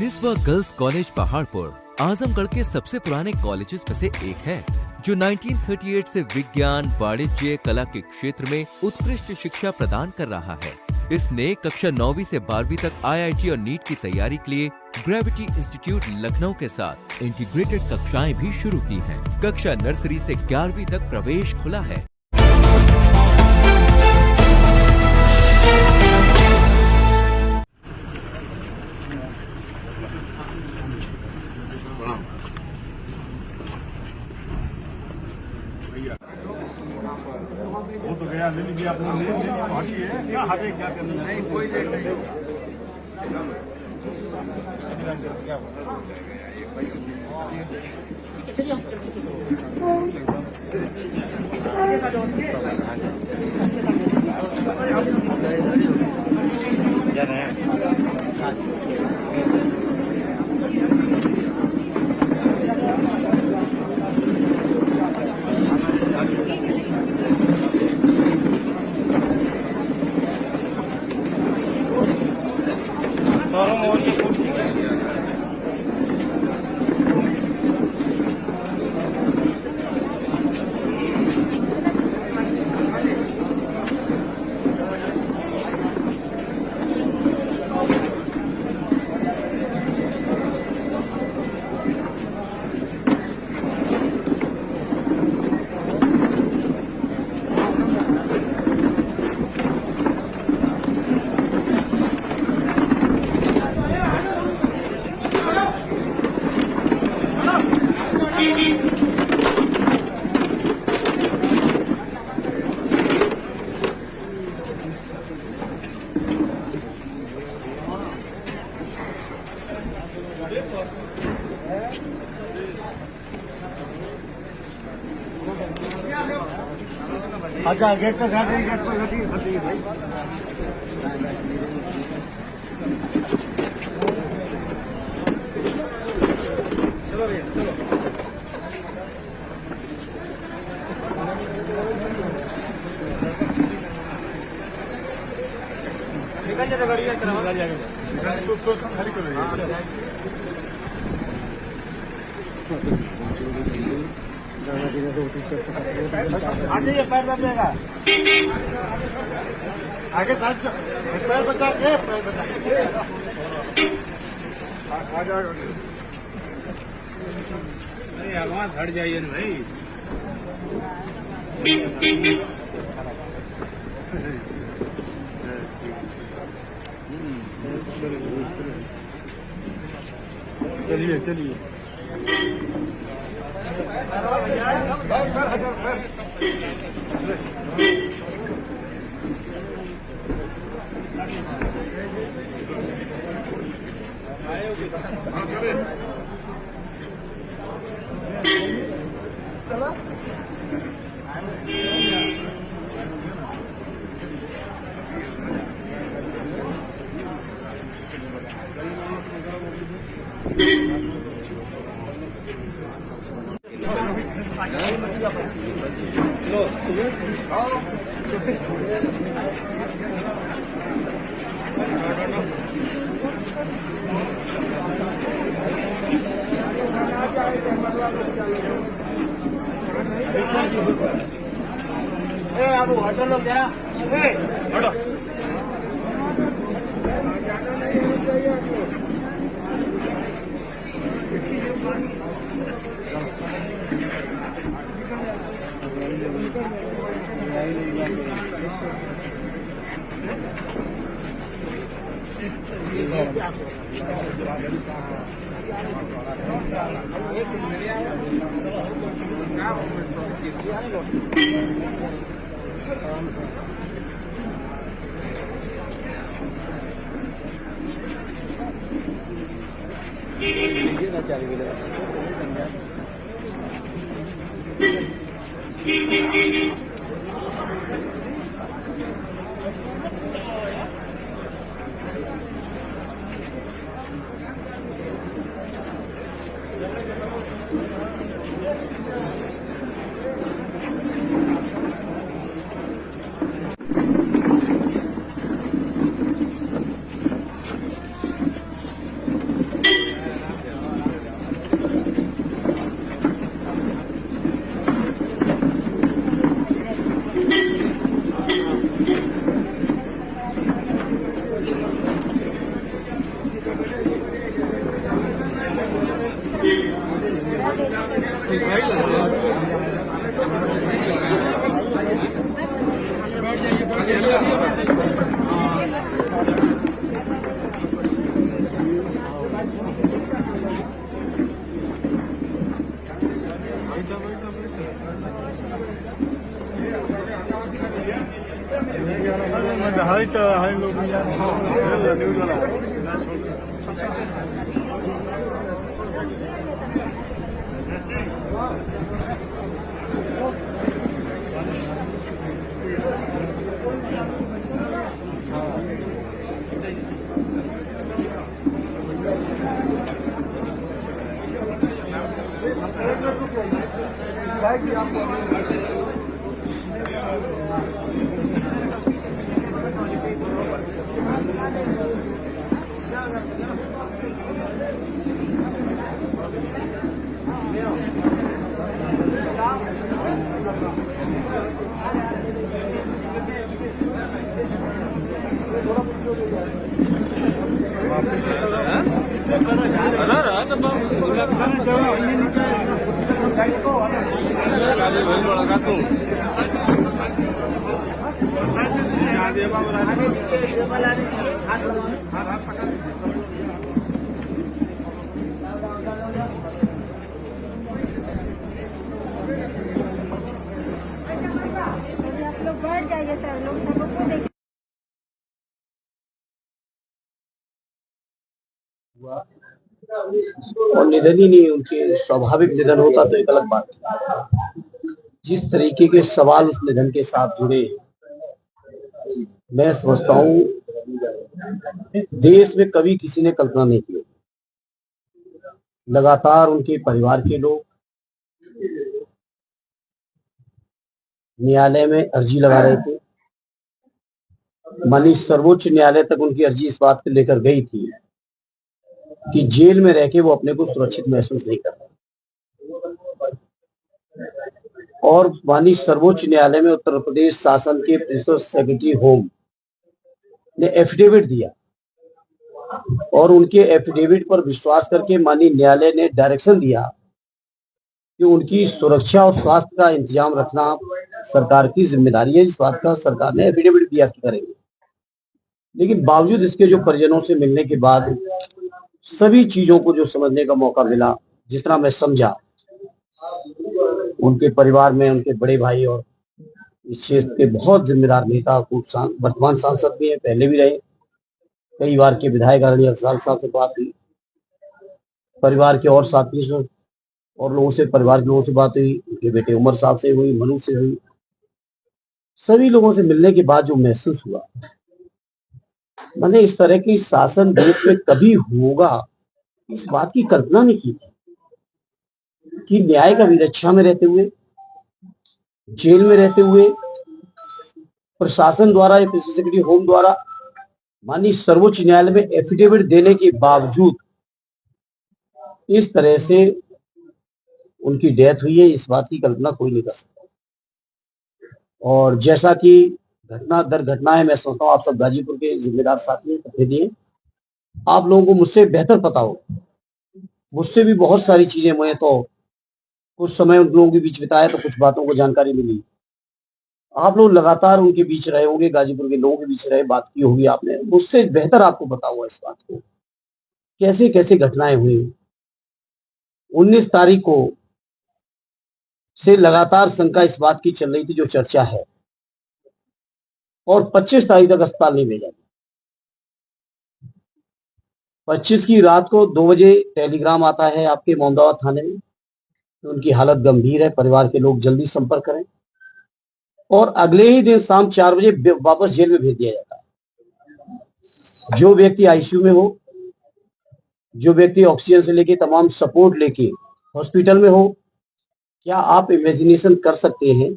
Niswa girls college Paharpur Azamgarh के सबसे पुराने कॉलेजेस में से एक है, जो 1938 से विज्ञान, वाणिज्य, कला के क्षेत्र में उत्कृष्ट शिक्षा प्रदान कर रहा है। इसने कक्षा 9वीं से 12वीं तक IIT और नीट की तैयारी के लिए ग्रेविटी इंस्टीट्यूट लखनऊ के साथ इंटीग्रेटेड कक्षाएं भी शुरू की हैं। कक्षा नर्सरी से 11वीं तक प्रवेश खुला है। वो तो गया ले लीजिए, आपने ले लिया, बाकी है क्या आगे क्या करना है? कोई नहीं अच्छा, गेट पर घटी भाई। चलो भैया चलो। निकल जाए गाड़ी का चला जाएगा, खाली करो। आगे ये पैर बचेगा, आगे साथ पैर बचा के आ जाएगा। अरे आवाज हट जाइए ना भाई। चलिए चलिए आप हटो लोग जरा, हटो। वही तो हम लोग न्यूज वाला बैठ जाइए सर, लोग सबको देख और निधन ही नहीं, उनके स्वाभाविक निधन होता तो एक अलग बात है। जिस तरीके के सवाल उस निधन के साथ जुड़े, मैं समझता हूँ देश में कभी किसी ने कल्पना नहीं की। लगातार उनके परिवार के लोग न्यायालय में अर्जी लगा रहे थे। माननीय सर्वोच्च न्यायालय तक उनकी अर्जी इस बात को लेकर गई थी कि जेल में रह के वो अपने को सुरक्षित महसूस नहीं कर रहे। और माननीय सर्वोच्च न्यायालय में उत्तर प्रदेश शासन के प्रिंसिपल सेक्रेटरी होम ने एफिडेविट दिया और उनके एफिडेविट पर विश्वास करके माननीय न्यायालय ने डायरेक्शन दिया कि उनकी सुरक्षा और स्वास्थ्य का इंतजाम रखना सरकार की जिम्मेदारी है। इस बात का सरकार ने एफिडेविट दिया कि करेंगे। लेकिन बावजूद इसके जो परिजनों से मिलने के बाद सभी चीजों को जो समझने का मौका मिला, जितना मैं समझा, उनके परिवार में उनके बड़े भाई और इस क्षेत्र के बहुत जिम्मेदार नेता, वर्तमान सांसद भी हैं, पहले भी रहे, कई बार के विधायक आदरणीय अफजाल साहब से बात हुई, परिवार के और साथियों और लोगों से, परिवार के लोगों से बात हुई, उनके बेटे उमर साहब से हुई, मनु से हुई। सभी लोगों से मिलने के बाद जो महसूस हुआ, मैंने इस तरह की शासन देश में कभी होगा इस बात की कल्पना नहीं की कि न्याय का विरक्षा में रहते हुए, जेल में रहते हुए, प्रशासन द्वारा या प्रिंसिपल सेक्रेटरी होम द्वारा माननीय सर्वोच्च न्यायालय में एफिडेविट देने के बावजूद इस तरह से उनकी डेथ हुई है, इस बात की कल्पना कोई नहीं कर सकता। और जैसा कि घटना दर घटना है, मैं सोचता हूँ आप सब गाजीपुर के जिम्मेदार साथी प्रतिनिधि हैं, आप लोगों को मुझसे बेहतर पता हो, मुझसे भी बहुत सारी चीजें, मैं तो कुछ समय उन लोगों के बीच बिताया तो कुछ बातों को जानकारी मिली। आप लोग लगातार उनके बीच रहे होंगे, गाजीपुर के लोगों के बीच रहे, बात की होगी आपने, मुझसे बेहतर आपको पता हुआ इस बात को कैसे कैसे घटनाएं हुई। 19 तारीख को से लगातार शंका इस बात की चल रही थी, जो चर्चा है, और 25 तारीख तक अस्पताल नहीं भेजा। 25 की रात को 2 बजे टेलीग्राम आता है आपके मोहम्मदाबाद थाने में, तो उनकी हालत गंभीर है, परिवार के लोग जल्दी संपर्क करें। और अगले ही दिन शाम 4 बजे वापस जेल में भेज दिया जाता है। जो व्यक्ति आईसीयू में हो, जो व्यक्ति ऑक्सीजन से लेके तमाम सपोर्ट लेके हॉस्पिटल में हो, क्या आप इमेजिनेशन कर सकते हैं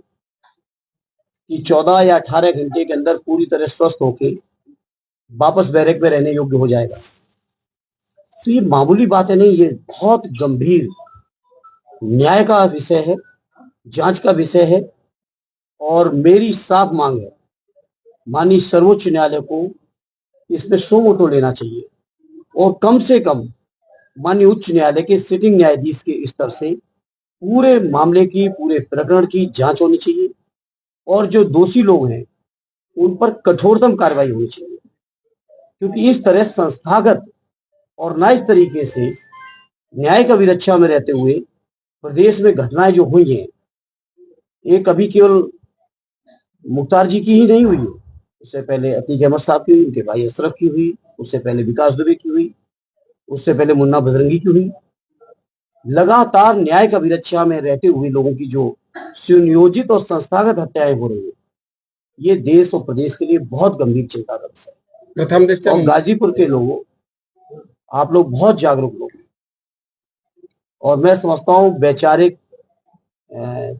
कि 14 या 18 घंटे के अंदर पूरी तरह स्वस्थ होके वापस बैरक में रहने योग्य हो जाएगा? तो ये मामूली बात है नहीं, ये बहुत गंभीर न्याय का विषय है, जांच का विषय है। और मेरी साफ मांग है, माननीय सर्वोच्च न्यायालय को इसमें सो मोटो लेना चाहिए और कम से कम माननीय उच्च न्यायालय के सिटिंग न्यायाधीश के स्तर से पूरे मामले की, पूरे प्रकरण की जांच होनी चाहिए और जो दोषी लोग हैं उन पर कठोरतम कार्रवाई होनी चाहिए। क्योंकि इस तरह संस्थागत और ना इस तरीके से न्याय का विरक्षा में रहते हुए प्रदेश में घटनाएं जो हुई हैं, ये कभी केवल मुख्तार जी की ही नहीं हुई है, उससे पहले अतीक अहमद साहब की हुई, उनके भाई अशरफ की हुई, उससे पहले विकास दुबे की हुई, उससे पहले मुन्ना बजरंगी की हुई। लगातार न्याय का विरक्षा में रहते हुए लोगों की जो सुनियोजित और संस्थागत हत्याएं हो रही है, ये देश और प्रदेश के लिए बहुत गंभीर चिंता का विषय है। प्रथम दृष्टया और गाजीपुर के लोगों, आप लोग बहुत जागरूक लोग हैं और मैं समझता हूँ वैचारिक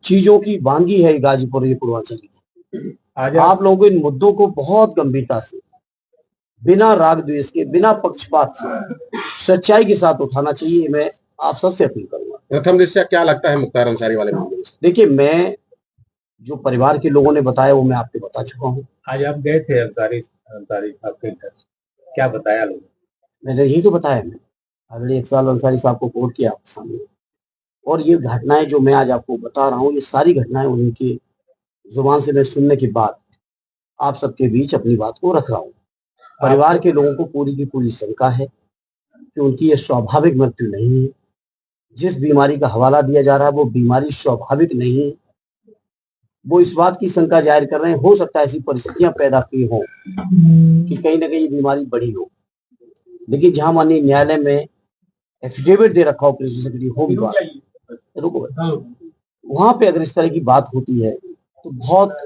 चीजों की वानगी है गाजीपुर, ये पूर्वांचल की। आप लोगों को इन मुद्दों को बहुत गंभीरता से, बिना राग द्वेष के, बिना पक्षपात से, सच्चाई के साथ उठाना चाहिए। मैं आप सबसे अपील करूंगा। प्रथम दृष्टया क्या लगता है मुख्तार अंसारी वाले मामले में? देखिए, मैं जो परिवार के लोगों ने बताया वो मैं आपको बता चुका हूँ। आज आप गए थे अंसारी साहब के घर, क्या बताया लोगों ने? मैंने यही तो बताया, मैं अगले 1 साल अंसारी साहब को कोर्ट किया आपके सामने, और ये घटनाएं जो मैं आज आपको बता रहा हूँ, ये सारी घटनाएं उनकी जुबान से मैं सुनने के बाद आप सबके बीच अपनी बात को रख रहा हूँ। परिवार के लोगों को पूरी की पूरी शंका है कि उनकी ये स्वाभाविक मृत्यु नहीं है। जिस बीमारी का हवाला दिया जा रहा है वो बीमारी स्वाभाविक नहीं है। वो इस बात की शंका जाहिर कर रहे हैं, हो सकता है ऐसी परिस्थितियां पैदा की हो कि कहीं ना कहीं ये बीमारी बढ़ी हो, लेकिन जहां माननीय न्यायालय में एफिडेविट दे रखा हो प्रिंसिपल सेक्रेटरी होगी बात, रुको, वहां पे अगर इस तरह की बात होती है तो बहुत,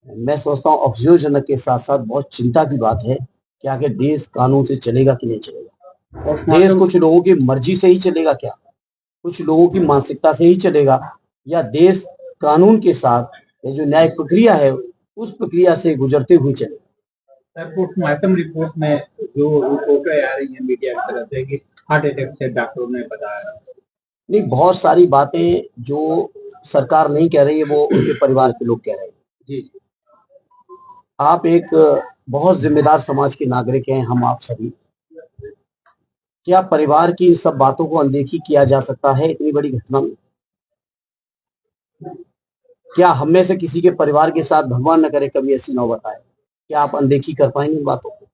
मैं समझता हूँ अफसोसजनक के साथ साथ बहुत चिंता की बात है कि आखिर देश कानून से चलेगा कि नहीं चलेगा। और देश कुछ लोगों की मर्जी से ही चलेगा क्या, कुछ लोगों की मानसिकता से ही चलेगा, या देश कानून के साथ ये जो न्यायिक प्रक्रिया है उस प्रक्रिया से गुजरते हुए चलेगा। पोस्टमार्टम रिपोर्ट में जो रिपोर्टें आ रही हैं मीडिया की तरफ से कि हार्ट अटैक से डॉक्टरों ने बताया, नहीं, बहुत सारी बातें जो सरकार नहीं कह रही है वो उनके परिवार के लोग कह रहे हैं। जी, आप एक बहुत जिम्मेदार समाज के नागरिक हैं, हम आप सभी, क्या परिवार की इन सब बातों को अनदेखी किया जा सकता है इतनी बड़ी घटना में? क्या हम में से किसी के परिवार के साथ, भगवान न करे कभी ऐसी नौबत आए, क्या आप अनदेखी कर पाएंगे इन बातों को?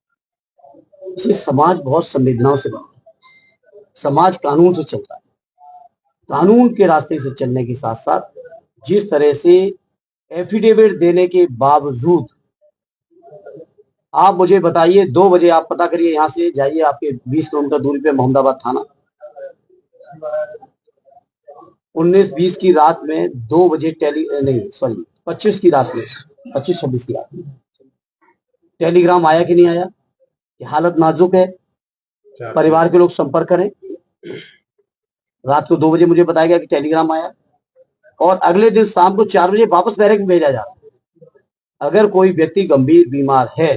इसलिए समाज बहुत संवेदनाओं से बना है, समाज कानून से चलता है, कानून के रास्ते से चलने के साथ साथ जिस तरह से एफिडेविट देने के बावजूद, आप मुझे बताइए 2 बजे आप पता करिए, यहाँ से जाइए, आपके 20 किलोमीटर दूरी पे मोहम्मदाबाद थाना, 19-20 की रात में 2 बजे 25 की रात में, 25-26 की रात में टेलीग्राम आया कि नहीं आया कि हालत नाजुक है, परिवार के लोग संपर्क करें। रात को 2 बजे मुझे बताया गया कि टेलीग्राम आया, और अगले दिन शाम को 4 बजे वापस बैरक में भेजा जा रहा। अगर कोई व्यक्ति गंभीर बीमार है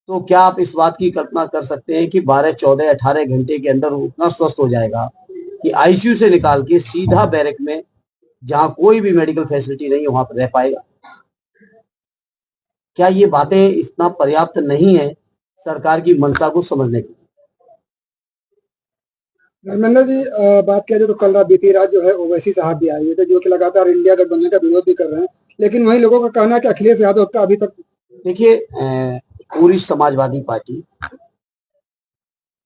तो क्या आप इस बात की कल्पना कर सकते हैं कि 12, 14, 18 घंटे के अंदर वो उतना स्वस्थ हो जाएगा कि आईसीयू से निकाल के सीधा बैरक में, जहां कोई भी मेडिकल फैसिलिटी नहीं है, वहां पर रह पाएगा? क्या ये बातें इतना पर्याप्त नहीं है सरकार की मंशा को समझने की? नर्मदा जी, बात किया जाए तो कल रात, बीती रात जो है ओवैसी साहब भी आए हुए थे, जो कि लगातार इंडिया गठबंधन का विरोध भी कर रहे हैं, लेकिन वही लोगों का कहना है कि अखिलेश यादव का अभी तक, देखिए, पूरी समाजवादी पार्टी,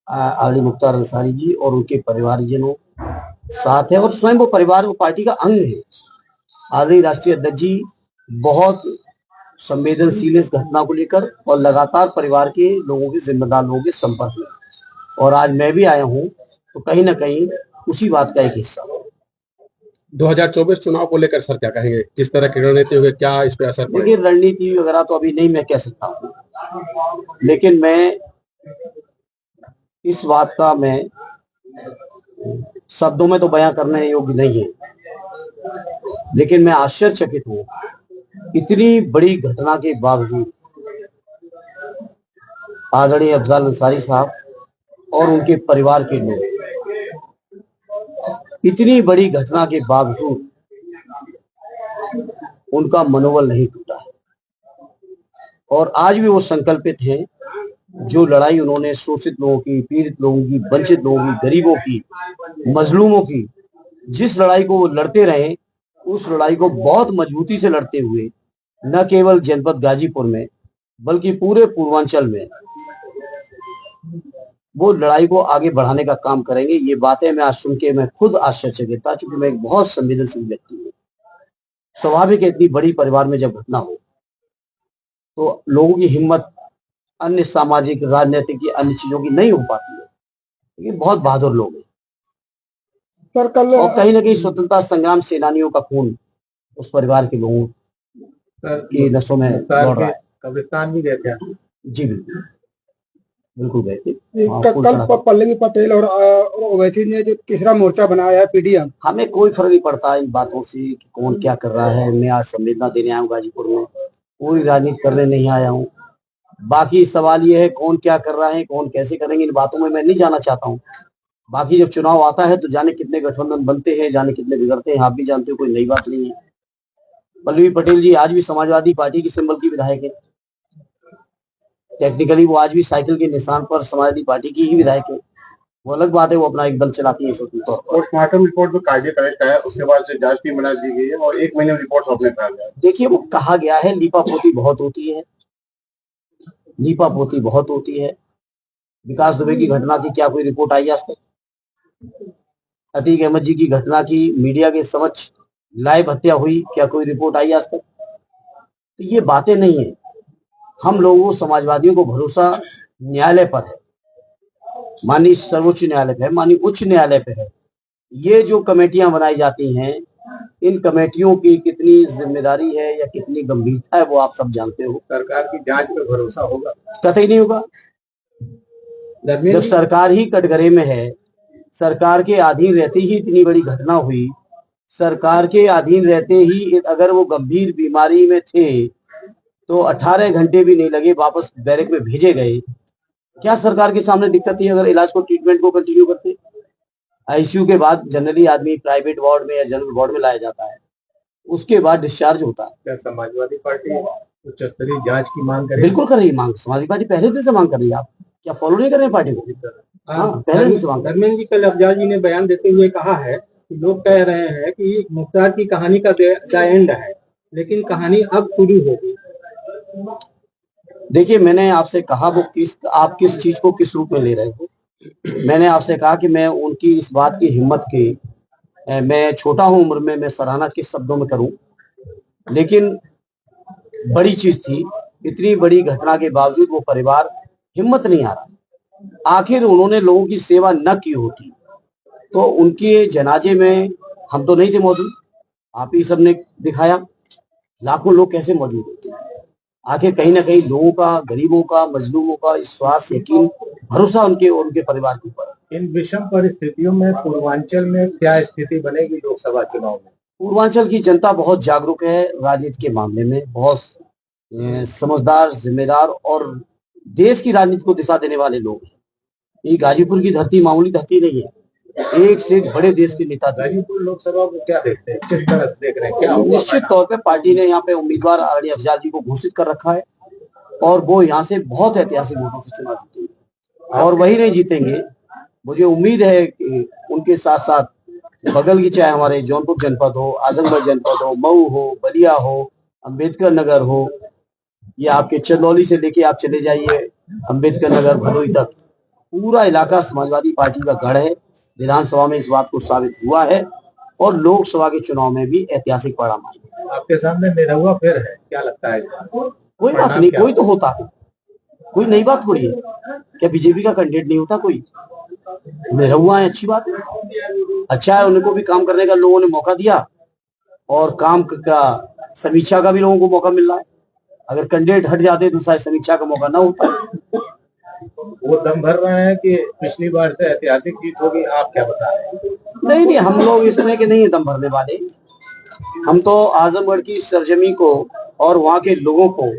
आली मुख्तार अंसारी जी और उनके परिवारजनों साथ है, और स्वयं वो परिवार, वो पार्टी का अंग है। आदरणीय राष्ट्रीय अध्यक्ष जी बहुत संवेदनशील इस घटना को लेकर, और लगातार परिवार के लोगों के, जिम्मेदार लोगों के संपर्क में, और आज मैं भी आया हूं तो कहीं ना कहीं उसी बात का एक हिस्सा। 2024 चुनाव को लेकर सर क्या कहेंगे, किस तरह की रणनीति होगी, क्या इस पे असर पड़ेगा? देखिए, रणनीति वगैरह तो अभी नहीं मैं कह सकता हूँ, लेकिन मैं इस बात का, मैं शब्दों में तो बयां करने योग्य नहीं है, लेकिन मैं आश्चर्यचकित हूँ, इतनी बड़ी घटना के बावजूद आदरणीय अफजल अंसारी साहब और उनके परिवार के लोग, इतनी बड़ी घटना के बावजूद उनका मनोबल नहीं टूटा है, और आज भी वो संकल्पित हैं। जो लड़ाई उन्होंने शोषित लोगों की, पीड़ित लोगों की, वंचित लोगों की, गरीबों की, मजलूमों की, जिस लड़ाई को वो लड़ते रहे, उस लड़ाई को बहुत मजबूती से लड़ते हुए न केवल जनपद गाजीपुर में बल्कि पूरे पूर्वांचल में वो लड़ाई को आगे बढ़ाने का काम करेंगे। ये बातें मैं आज सुन के मैं खुद आश्चर्यचकित था, क्योंकि मैं एक बहुत संवेदनशील व्यक्ति हूँ। स्वाभाविक है, इतनी बड़ी परिवार में जब घटना हो तो लोगों की हिम्मत अन्य सामाजिक राजनीतिक की अन्य चीजों की नहीं हो पाती है। ये बहुत बहादुर लोग हैं सर कल और कहीं ना कहीं स्वतंत्रता संग्राम सेनानियों का खून उस परिवार के लोगों की नसों में दौड़ रहा है। कब्रिस्तान भी गए थे आप? जी बिल्कुल, बिल्कुल गए थे। कल पल्लवी पटेल और ओवैसी ने जो तीसरा मोर्चा बनाया है पीडीएम, हमें कोई फर्क नहीं पड़ता इन बातों से कि कौन क्या कर रहा है। मैं आज संवेदना देने आया हूँ गाजीपुर में, कोई राजनीति करने नहीं आया हूँ। बाकी सवाल ये है कौन क्या कर रहा है, कौन कैसे करेंगे, इन बातों में मैं नहीं जाना चाहता हूँ। बाकी जब चुनाव आता है तो जाने कितने गठबंधन बनते हैं, जाने कितने बिगड़ते हैं, आप भी जानते हो, कोई नई बात नहीं है। पल्लवी पटेल जी आज भी समाजवादी पार्टी की सिंबल की विधायक है। टेक्निकली वो आज भी साइकिल के निशान पर समाजवादी पार्टी की ही विधायक है। वो अलग बात है, वो अपना एक दल चलाती है स्वतंत्र तौर पर। पोस्टमार्टम रिपोर्ट जो कार्डियक अरेस्ट है उसके बाद से जांच टीम बना दी गई है और 1 महीने में रिपोर्ट सौंपने का है। देखिए वो कहा गया है लीपापोती बहुत होती है, लीपापोती बहुत होती है। विकास दुबे की घटना की क्या कोई रिपोर्ट आई आज तक? अतीक अहमद जी की घटना की मीडिया के समक्ष लाइव हत्या हुई, क्या कोई रिपोर्ट आई आज तक? तो ये बातें नहीं है। हम लोगों समाजवादियों को भरोसा न्यायालय पर है, माननीय सर्वोच्च न्यायालय पे है, माननीय उच्च न्यायालय पे है। ये जो कमेटियां बनाई जाती हैं, इन कमेटियों की कितनी जिम्मेदारी है या कितनी गंभीरता है वो आप सब जानते हो। सरकार की जांच पे भरोसा होगा? कतई नहीं होगा। जब सरकार ही कटघरे में है, सरकार के अधीन रहते ही इतनी बड़ी घटना हुई, सरकार के अधीन रहते ही अगर वो गंभीर बीमारी में थे तो 18 घंटे भी नहीं लगे, वापस बैरक में भेजे गए। क्या सरकार के सामने दिक्कत थी अगर इलाज को, ट्रीटमेंट को कंटिन्यू करते? आईसीयू के बाद जनरली आदमी प्राइवेट वार्ड में या जनरल वार्ड में लाया जाता है, उसके बाद डिस्चार्ज होता है। क्या समाजवादी पार्टी उच्च स्तरीय जांच की मांग करेगी? बिल्कुल कर रही है मांग, समाजवादी पार्टी पहले दिन से मांग कर रही है। आप क्या फॉलो नहीं कर रहे हैं पार्टी को? हाँ, पहले दिन से मांग। धर्मेंद्र जी कल अफजाल जी ने बयान देते हुए कहा है कि लोग कह रहे हैं कि मुख्तार की कहानी का द एंड है, लेकिन कहानी अब शुरू होगी। देखिए मैंने आपसे कहा वो आप किस चीज को किस रूप में ले रहे हो। मैंने आपसे कहा कि मैं उनकी इस बात की हिम्मत के, मैं छोटा हूं उम्र में, मैं सराहना किस शब्दों में करूं, लेकिन बड़ी चीज थी। इतनी बड़ी घटना के बावजूद वो परिवार हिम्मत नहीं आ रहा। आखिर उन्होंने लोगों की सेवा न की होती तो उनके जनाजे में हम तो नहीं थे मौजूद, आप ही सबने दिखाया, लाखों लोग कैसे मौजूद होते हैं। आखिर कहीं ना कहीं लोगों का, गरीबों का, मजलूमों का विश्वास, यकीन, भरोसा उनके और उनके परिवार के ऊपर। इन विषम परिस्थितियों में पूर्वांचल में क्या स्थिति बनेगी लोकसभा चुनाव में? पूर्वांचल की जनता बहुत जागरूक है राजनीति के मामले में, बहुत समझदार, जिम्मेदार और देश की राजनीति को दिशा देने वाले लोग हैं। ये गाजीपुर की धरती मामूली धरती नहीं है, एक से एक बड़े देश के नेता। गाजीपुर लोकसभा को क्या देखते हैं, किस तरह से देख रहे हैं? क्या निश्चित तौर पे पार्टी ने यहाँ पे उम्मीदवार आरडी अफजाल जी को घोषित कर रखा है और वो यहाँ से बहुत ऐतिहासिक वोटों से चुनाव जीतेंगे और वही नहीं जीतेंगे। मुझे उम्मीद है कि उनके साथ साथ बगल की, चाहे हमारे जौनपुर जनपद हो, आजमगढ़ जनपद हो, मऊ हो, बलिया हो, अंबेडकर नगर हो, या आपके चंदौली से लेके आप चले जाइए अंबेडकर नगर भदोई तक, पूरा इलाका समाजवादी पार्टी का गढ़ है। विधानसभा में इस बात को साबित हुआ है और लोकसभा के चुनाव में भी ऐतिहासिक परिणाम आए। आपके सामने निरहुआ फिर है, क्या लगता है? कोई बात नहीं, कोई तो होता है, कोई नई बात थोड़ी है। क्या बीजेपी का कैंडिडेट नहीं होता कोई? निरहुआ है, अच्छी बात है, अच्छा है, उनको भी काम करने का लोगों ने मौका दिया और काम का समीक्षा का भी लोगों को मौका मिल रहा है। अगर कैंडिडेट हट जाते तो शायद समीक्षा का मौका ना होता। वो दम भर रहे हैं कि पिछली बार से ऐतिहासिक जीत होगी, आप क्या बता रहे हैं? नहीं, हम लोग इस समय के नहीं है दम भरने वाले। हम तो आजमगढ़ की सरजमी को और वहाँ के लोगों को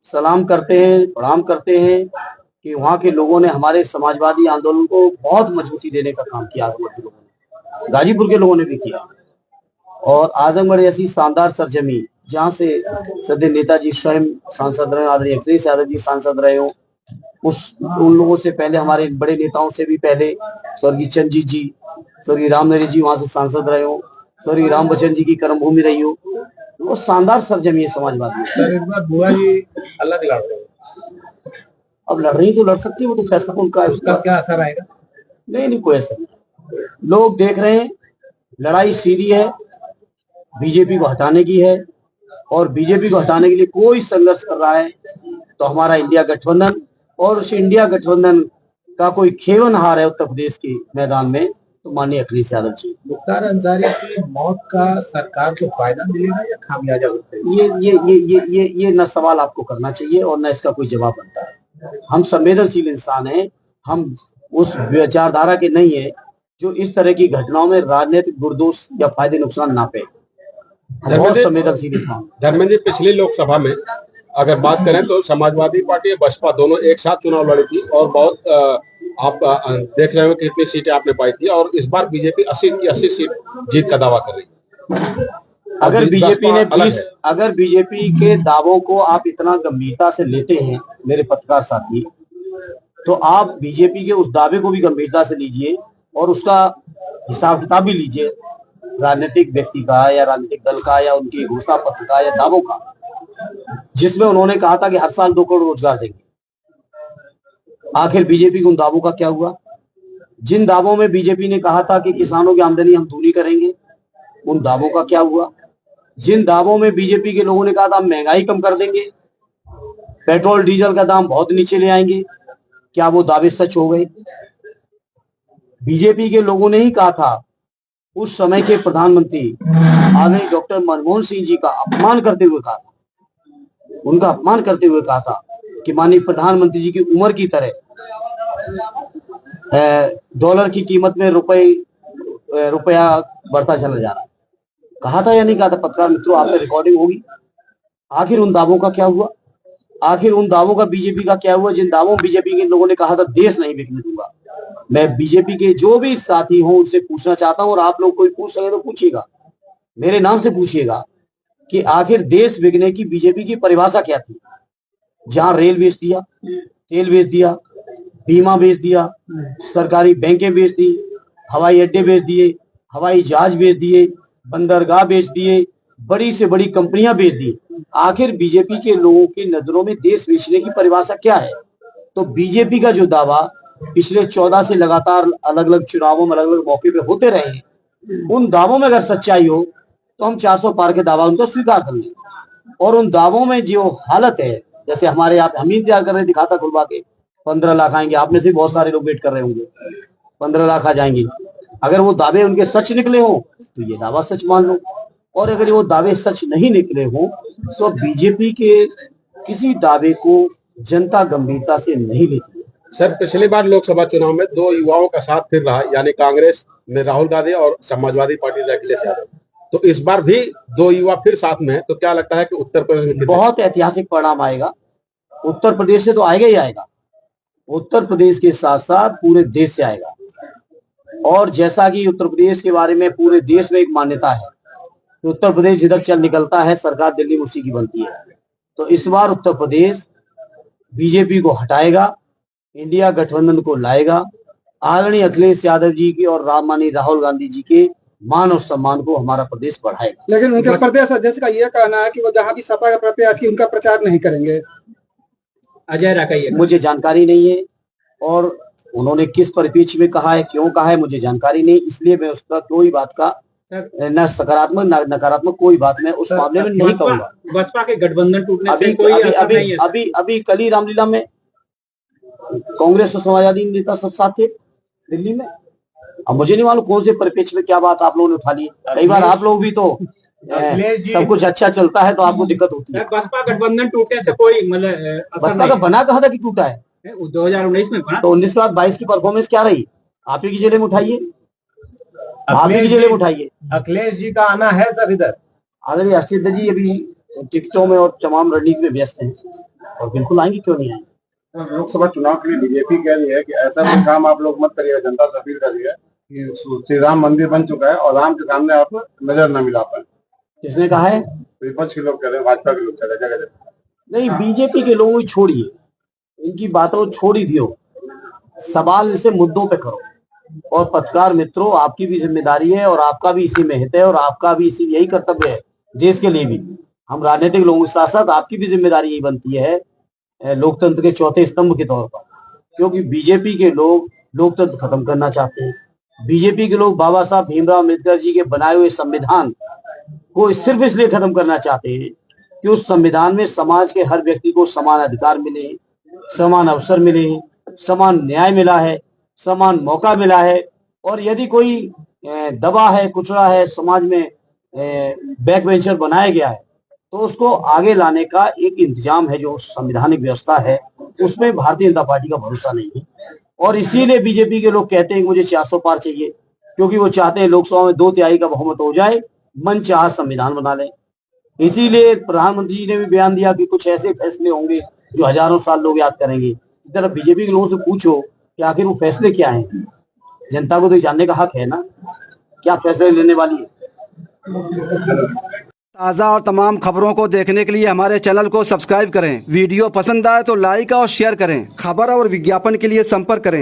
सलाम करते हैं, प्रणाम करते हैं कि वहाँ के लोगों ने हमारे समाजवादी आंदोलन को बहुत मजबूती देने का काम किया। आजमगढ़ के लोगों ने, गाजीपुर के लोगों ने भी किया। और आजमगढ़ ऐसी शानदार सरजमी जहाँ से सदैव नेताजी स्वयं सांसद रहे, आदरणीय अखिलेश यादव जी सांसद रहे हो, उन लोगों से पहले, हमारे बड़े नेताओं से भी पहले स्वर्गीय चंद्रजीत जी, स्वर्गीय राम नरेश जी वहां से सांसद रहे हो, स्वर्गीय राम बच्चन जी की कर्मभूमि रही हो, तो वो शानदार सरजमी है समाजवादी। सर इस बार बुआ जी अलग लड़ रहे हैं। अब लड़ रही तो लड़ सकती है, वो तो फैसला उनका है। उसका क्या असर आएगा? नहीं, कोई असर नहीं। लोग देख रहे हैं, लड़ाई सीधी है, बीजेपी को हटाने की है, और बीजेपी को हटाने के लिए कोई संघर्ष कर रहा है तो हमारा इंडिया गठबंधन, और उस इंडिया गठबंधन का कोई खेवनहार है उत्तर प्रदेश के मैदान में तो माननीय अखिलेश यादव जी। मुख्तार अंसारी की मौत का सरकार को फायदा मिलेगा या खामियाजा होता है? ये न सवाल आपको करना चाहिए और न इसका कोई जवाब बनता है। हम संवेदनशील इंसान हैं, हम उस विचारधारा के नहीं है जो इस तरह की घटनाओं में राजनीतिक गुरदोष या फायदे नुकसान नापे। बहुत संवेदनशील इंसान। धर्मेंद्र जी, पिछली लोकसभा में अगर बात करें तो समाजवादी पार्टी और बसपा दोनों एक साथ चुनाव लड़ी थी और बहुत आप देख रहे हो कि कितनी सीटें आपने पाई थी, और इस बार बीजेपी 80 की 80 सीट जीत का दावा कर रही है। अगर बीजेपी के दावों को आप इतना गंभीरता से लेते हैं मेरे पत्रकार साथी, तो आप बीजेपी के उस दावे को भी गंभीरता से लीजिए और उसका हिसाब किताब भी लीजिए, राजनीतिक व्यक्ति का या राजनीतिक दल का या उनकी घोषणा पत्र का या दावों का, जिसमें उन्होंने कहा था कि हर साल 2 करोड़ रोजगार देंगे। आखिर बीजेपी के उन दावों का क्या हुआ? जिन दावों में बीजेपी ने कहा था कि किसानों की आमदनी हम दूनी करेंगे, उन दावों का क्या हुआ? जिन दावों में बीजेपी के लोगों ने कहा था हम महंगाई कम कर देंगे, पेट्रोल डीजल का दाम बहुत नीचे ले आएंगे, क्या वो दावे सच हो गए? बीजेपी के लोगों ने ही कहा था, उस समय के प्रधानमंत्री आदरणीय डॉक्टर मनमोहन सिंह जी का अपमान करते हुए कहा था, उनका अपमान करते हुए कहा था कि माननीय प्रधानमंत्री जी की उम्र की तरह डॉलर की कीमत में रुपया बढ़ता चला जा रहा है। कहा था या नहीं कहा था? पत्रकार मित्रों, आप पे रिकॉर्डिंग होगी। आखिर उन दावों का क्या हुआ? आखिर उन दावों का बीजेपी का क्या हुआ जिन दावों बीजेपी के लोगों ने कहा था देश नहीं बिकने दूंगा? मैं बीजेपी के जो भी साथी हों उनसे पूछना चाहता हूं, और आप लोग कोई पूछ सके तो पूछिएगा, मेरे नाम से पूछिएगा कि आखिर देश बिकने की बीजेपी की परिभाषा क्या थी? जहां रेल बेच दिया, तेल बेच दिया, बीमा बेच दिया, सरकारी बैंकें बेच दी, हवाई अड्डे बेच दिए, हवाई जहाज बेच दिए, बंदरगाह बेच दिए, बड़ी से बड़ी कंपनियां बेच दी। आखिर बीजेपी के लोगों की नजरों में देश बेचने की परिभाषा क्या है? तो बीजेपी का जो दावा पिछले 14 से लगातार अलग अलग चुनावों में अलग अलग मौके पे होते रहे हैं, उन दावों में अगर सच्चाई हो तो हम 400 पार के दावा उनको स्वीकार कर लें। और उन दावों में जो हालत है, जैसे हमारे आप हम इंतजार कर रहे, दिखाता खुलवा के 15 लाख आएंगे, आप में से बहुत सारे लोग वेट कर रहे होंगे, 15 लाख आ जाएंगे। अगर वो दावे उनके सच निकले हो तो ये दावा सच मान लो, और अगर वो दावे सच नहीं निकले हो तो बीजेपी के किसी दावे को जनता गंभीरता से नहीं लेती। सर, पिछली बार लोकसभा चुनाव में 2 युवाओं का साथ फिर रहा, यानी कांग्रेस में राहुल गांधी और समाजवादी पार्टी से अखिलेश यादव, तो इस बार भी 2 युवा फिर साथ में है, तो क्या लगता है कि उत्तर प्रदेश में बहुत ऐतिहासिक परिणाम आएगा? उत्तर प्रदेश से तो आएगा ही आएगा, उत्तर प्रदेश के साथ साथ पूरे देश से आएगा। और जैसा कि उत्तर प्रदेश के बारे में पूरे देश में एक मान्यता है कि उत्तर प्रदेश जिधर चल निकलता है सरकार दिल्ली में उसी की बनती है, तो इस बार उत्तर प्रदेश बीजेपी को हटाएगा, इंडिया गठबंधन को लाएगा, आदरणीय अखिलेश यादव जी की और माननीय राहुल गांधी जी के मान और सम्मान को हमारा प्रदेश बढ़ाएगा। लेकिन उनके प्रदेश अध्यक्ष का यह कहना है कि वो जहां भी सपा का प्रत्याशी उनका प्रचार नहीं करेंगे। अजय राकैया, मुझे मुझे जानकारी नहीं है, और उन्होंने किस परिप्रेक्ष्य में कहा है, क्यों कहा है, मुझे जानकारी नहीं, इसलिए मैं उसका कोई बात का न सकारात्मक न नकारात्मक कोई बात मैं उस मामले में नहीं कहूंगा। बसपा के गठबंधन टूटने से कोई असर नहीं है। अभी कल ही रामलीला में कांग्रेस और समाजवादी नेता सब साथ थे दिल्ली में। अब मुझे नहीं मालूम कौन से परिप्रेक्ष्य में क्या बात आप लोगों ने उठा ली। कई बार आप लोग भी तो सब कुछ अच्छा चलता है तो आपको दिक्कत होती है। बसपा गठबंधन टूटने से कोई मतलब बसपा का बना कहा था कि टूटा है? 2019 में बना, तो 19 के बाद 22 की परफॉर्मेंस क्या रही? आप ही की जेल में उठाइए, आप ही की जेल में उठाइए। अखिलेश जी का आना है सर इधर। आदरणीय हर्षित जी अभी टिकटों में और तमाम रणनीति में व्यस्त हैं, और बिल्कुल आएंगे, क्यों नहीं आएंगे। लोकसभा चुनाव के लिए बीजेपी कह रही है कि ऐसा कोई काम आप लोग मत करिएगा, जनता से अपील कर रही है कि श्री राम मंदिर बन चुका है और राम के सामने आप नजर न मिला पाए। किसने कहा है? विपक्ष के लोग कह रहे हैं, भाजपा के लोग कह रहे हैं। नहीं, बीजेपी के लोगों को छोड़िए, इनकी बातों छोड़ ही दियो, सवाल इसे मुद्दों पे करो। और पत्रकार मित्रों, आपकी भी जिम्मेदारी है और आपका भी इसी में हित है और आपका भी इसी यही कर्तव्य है देश के लिए भी। हम राजनीतिक लोगों के साथ साथ आपकी भी जिम्मेदारी यही बनती है लोकतंत्र के चौथे स्तंभ के तौर पर, क्योंकि बीजेपी के लोग लोकतंत्र खत्म करना चाहते हैं। बीजेपी के लोग बाबा साहब भीमराव अम्बेडकर जी के बनाए हुए संविधान को सिर्फ इसलिए खत्म करना चाहते हैं कि उस संविधान में समाज के हर व्यक्ति को समान अधिकार मिले, समान अवसर मिले, समान न्याय मिला है, समान मौका मिला है। और यदि कोई दबा है, कुचला है, समाज में बैक बेंचर बनाया गया है, तो उसको आगे लाने का एक इंतजाम है जो संवैधानिक व्यवस्था है, उसमें भारतीय जनता पार्टी का भरोसा नहीं है। और इसीलिए बीजेपी के लोग कहते हैं कि मुझे 400 पार चाहिए, क्योंकि वो चाहते हैं लोकसभा में 2/3 का बहुमत हो जाए, मन चाहा संविधान बना लें। इसीलिए प्रधानमंत्री जी ने भी बयान दिया कि कुछ ऐसे फैसले होंगे जो हजारों साल लोग याद करेंगे। इस तरह बीजेपी के लोगों से पूछो कि आखिर वो फैसले क्या हैं। जनता को तो जानने का हक है ना, क्या फैसले लेने वाली है। ताज़ा और तमाम खबरों को देखने के लिए हमारे चैनल को सब्सक्राइब करें। वीडियो पसंद आए तो लाइक और शेयर करें। खबर और विज्ञापन के लिए संपर्क करें।